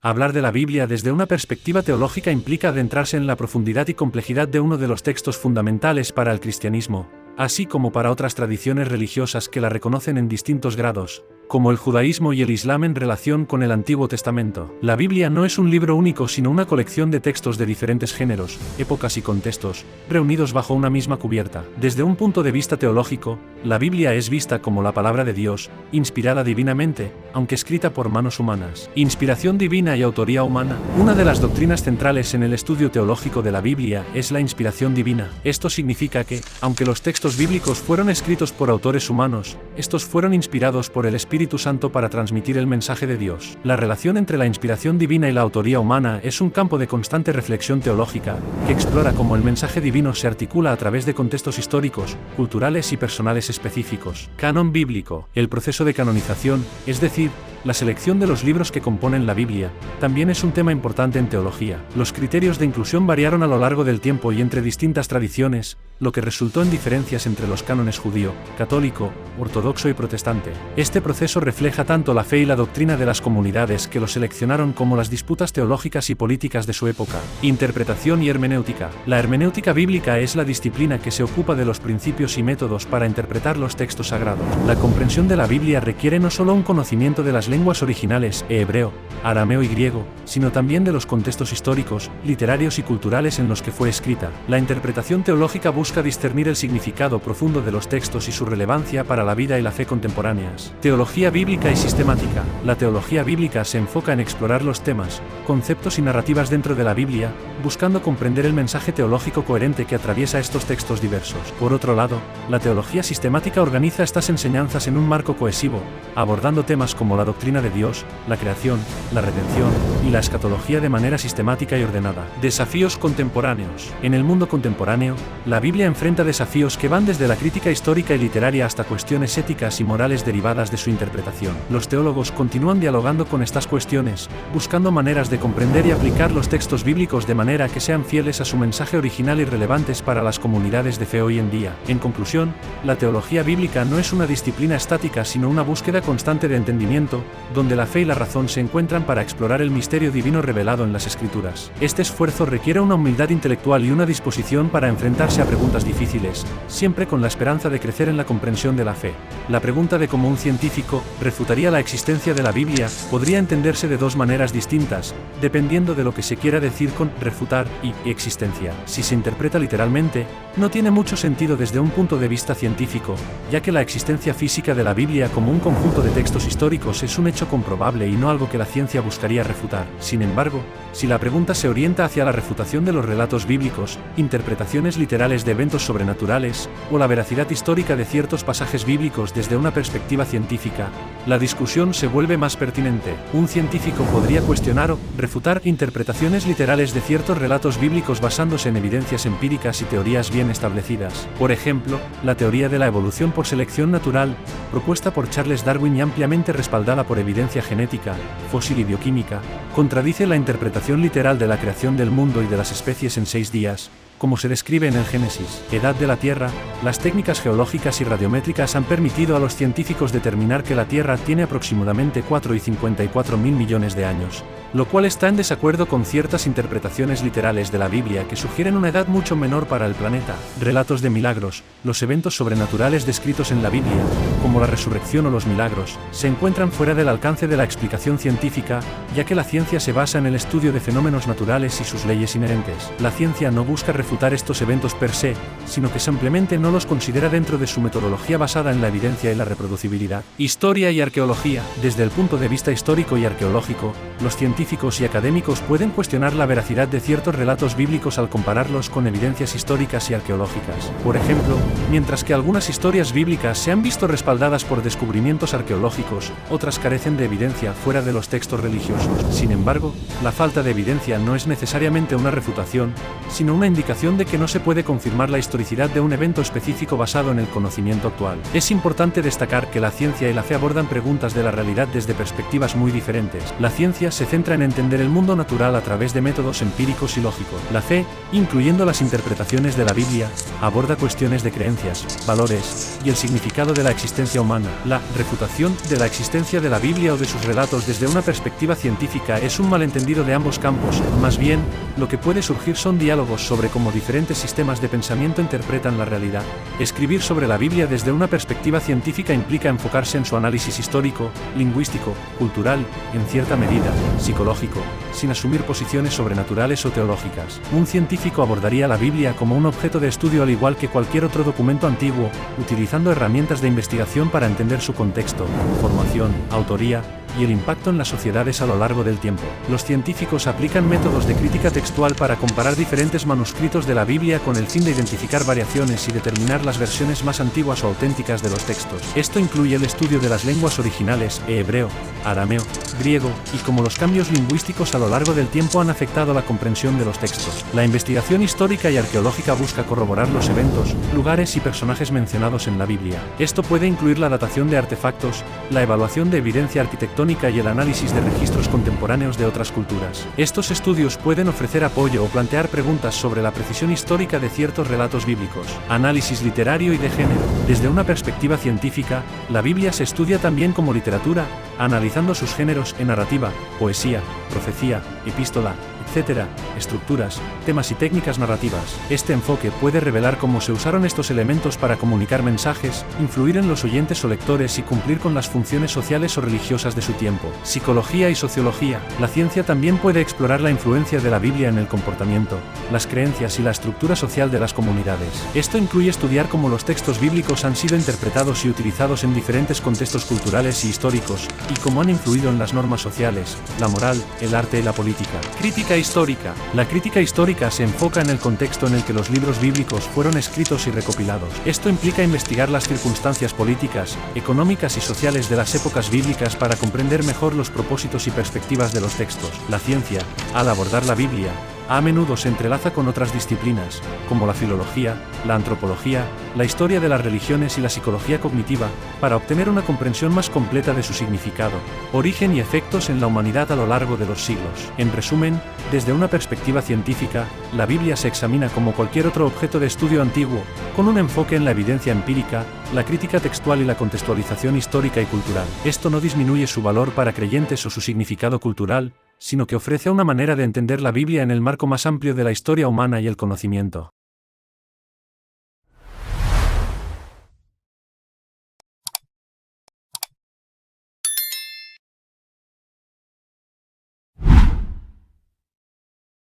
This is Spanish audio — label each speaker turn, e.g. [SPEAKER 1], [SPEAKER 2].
[SPEAKER 1] Hablar de la Biblia desde una perspectiva teológica implica adentrarse en la profundidad y complejidad de uno de los textos fundamentales para el cristianismo, así como para otras tradiciones religiosas que la reconocen en distintos grados, como el judaísmo y el islam en relación con el Antiguo Testamento. La Biblia no es un libro único sino una colección de textos de diferentes géneros, épocas y contextos, reunidos bajo una misma cubierta. Desde un punto de vista teológico, la Biblia es vista como la palabra de Dios, inspirada divinamente, aunque escrita por manos humanas. Inspiración divina y autoría humana. Una de las doctrinas centrales en el estudio teológico de la Biblia es la inspiración divina. Esto significa que, aunque los textos bíblicos fueron escritos por autores humanos, estos fueron inspirados por el Espíritu Santo para transmitir el mensaje de Dios. La relación entre la inspiración divina y la autoría humana es un campo de constante reflexión teológica, que explora cómo el mensaje divino se articula a través de contextos históricos, culturales y personales específicos. Canon bíblico. El proceso de canonización, es decir, la selección de los libros que componen la Biblia, también es un tema importante en teología. Los criterios de inclusión variaron a lo largo del tiempo y entre distintas tradiciones, lo que resultó en diferencias entre los cánones judío, católico, ortodoxo y protestante. Este proceso refleja tanto la fe y la doctrina de las comunidades que lo seleccionaron como las disputas teológicas y políticas de su época. Interpretación y hermenéutica. La hermenéutica bíblica es la disciplina que se ocupa de los principios y métodos para interpretar los textos sagrados. La comprensión de la Biblia requiere no solo un conocimiento de las lenguas originales, hebreo, arameo y griego, sino también de los contextos históricos, literarios y culturales en los que fue escrita. La interpretación teológica busca discernir el significado profundo de los textos y su relevancia para la vida y la fe contemporáneas. Teología bíblica y sistemática. La teología bíblica se enfoca en explorar los temas, conceptos y narrativas dentro de la Biblia, buscando comprender el mensaje teológico coherente que atraviesa estos textos diversos. Por otro lado, la teología sistemática organiza estas enseñanzas en un marco cohesivo, abordando temas como la doctrina de Dios, la creación, la redención y la escatología de manera sistemática y ordenada. Desafíos contemporáneos. En el mundo contemporáneo, la Biblia enfrenta desafíos que van desde la crítica histórica y literaria hasta cuestiones éticas y morales derivadas de su interpretación. Los teólogos continúan dialogando con estas cuestiones, buscando maneras de comprender y aplicar los textos bíblicos de manera que sean fieles a su mensaje original y relevantes para las comunidades de fe hoy en día. En conclusión, la teología bíblica no es una disciplina estática sino una búsqueda constante de entendimiento, donde la fe y la razón se encuentran para explorar el misterio divino revelado en las Escrituras. Este esfuerzo requiere una humildad intelectual y una disposición para enfrentarse a preguntas difíciles, siempre con la esperanza de crecer en la comprensión de la fe. La pregunta de cómo un científico refutaría la existencia de la Biblia podría entenderse de dos maneras distintas, dependiendo de lo que se quiera decir con refutar y existencia. Si se interpreta literalmente, no tiene mucho sentido desde un punto de vista científico, ya que la existencia física de la Biblia como un conjunto de textos históricos es un hecho comprobable y no algo que la ciencia buscaría refutar. Sin embargo, si la pregunta se orienta hacia la refutación de los relatos bíblicos, interpretaciones literales de eventos sobrenaturales, o la veracidad histórica de ciertos pasajes bíblicos desde una perspectiva científica, la discusión se vuelve más pertinente. Un científico podría cuestionar o refutar interpretaciones literales de ciertos relatos bíblicos basándose en evidencias empíricas y teorías bien establecidas. Por ejemplo, la teoría de la evolución por selección natural, propuesta por Charles Darwin y ampliamente respaldada por evidencia genética, fósil y bioquímica, contradice la interpretación literal de la creación del mundo y de las especies en 6 días, como se describe en el Génesis. Edad de la Tierra. Las técnicas geológicas y radiométricas han permitido a los científicos determinar que la Tierra tiene aproximadamente 4,54 mil millones de años, lo cual está en desacuerdo con ciertas interpretaciones literales de la Biblia que sugieren una edad mucho menor para el planeta. Relatos de milagros. Los eventos sobrenaturales descritos en la Biblia, como la resurrección o los milagros, se encuentran fuera del alcance de la explicación científica, ya que la ciencia se basa en el estudio de fenómenos naturales y sus leyes inherentes. La ciencia no busca refutar estos eventos per se, sino que simplemente no los considera dentro de su metodología basada en la evidencia y la reproducibilidad. Historia y arqueología. Desde el punto de vista histórico y arqueológico, los científicos y académicos pueden cuestionar la veracidad de ciertos relatos bíblicos al compararlos con evidencias históricas y arqueológicas. Por ejemplo, mientras que algunas historias bíblicas se han visto respaldadas por descubrimientos arqueológicos, otras carecen de evidencia fuera de los textos religiosos. Sin embargo, la falta de evidencia no es necesariamente una refutación, sino una indicación de que no se puede confirmar la historicidad de un evento específico basado en el conocimiento actual. Es importante destacar que la ciencia y la fe abordan preguntas de la realidad desde perspectivas muy diferentes. La ciencia se centra centra en entender el mundo natural a través de métodos empíricos y lógicos. La fe, incluyendo las interpretaciones de la Biblia, aborda cuestiones de creencias, valores y el significado de la existencia humana. La refutación de la existencia de la Biblia o de sus relatos desde una perspectiva científica es un malentendido de ambos campos. Más bien, lo que puede surgir son diálogos sobre cómo diferentes sistemas de pensamiento interpretan la realidad. Escribir sobre la Biblia desde una perspectiva científica implica enfocarse en su análisis histórico, lingüístico, cultural, en cierta medida, psicológico, sin asumir posiciones sobrenaturales o teológicas. Un científico abordaría la Biblia como un objeto de estudio al igual que cualquier otro documento antiguo, utilizando herramientas de investigación para entender su contexto, formación, autoría, y el impacto en las sociedades a lo largo del tiempo. Los científicos aplican métodos de crítica textual para comparar diferentes manuscritos de la Biblia con el fin de identificar variaciones y determinar las versiones más antiguas o auténticas de los textos. Esto incluye el estudio de las lenguas originales, hebreo, arameo, griego, y cómo los cambios lingüísticos a lo largo del tiempo han afectado la comprensión de los textos. La investigación histórica y arqueológica busca corroborar los eventos, lugares y personajes mencionados en la Biblia. Esto puede incluir la datación de artefactos, la evaluación de evidencia arquitectónica y el análisis de registros contemporáneos de otras culturas. Estos estudios pueden ofrecer apoyo o plantear preguntas sobre la precisión histórica de ciertos relatos bíblicos. Análisis literario y de género. Desde una perspectiva científica, la Biblia se estudia también como literatura, analizando sus géneros en narrativa, poesía, profecía, epístola, etc., estructuras, temas y técnicas narrativas. Este enfoque puede revelar cómo se usaron estos elementos para comunicar mensajes, influir en los oyentes o lectores y cumplir con las funciones sociales o religiosas de su tiempo. Psicología y sociología. La ciencia también puede explorar la influencia de la Biblia en el comportamiento, las creencias y la estructura social de las comunidades. Esto incluye estudiar cómo los textos bíblicos han sido interpretados y utilizados en diferentes contextos culturales y históricos, y cómo han influido en las normas sociales, la moral, el arte y la política. Crítica histórica. La crítica histórica se enfoca en el contexto en el que los libros bíblicos fueron escritos y recopilados. Esto implica investigar las circunstancias políticas, económicas y sociales de las épocas bíblicas para comprender mejor los propósitos y perspectivas de los textos. La ciencia, al abordar la Biblia, a menudo se entrelaza con otras disciplinas, como la filología, la antropología, la historia de las religiones y la psicología cognitiva, para obtener una comprensión más completa de su significado, origen y efectos en la humanidad a lo largo de los siglos. En resumen, desde una perspectiva científica, la Biblia se examina como cualquier otro objeto de estudio antiguo, con un enfoque en la evidencia empírica, la crítica textual y la contextualización histórica y cultural. Esto no disminuye su valor para creyentes o su significado cultural, sino que ofrece una manera de entender la Biblia en el marco más amplio de la historia humana y el conocimiento.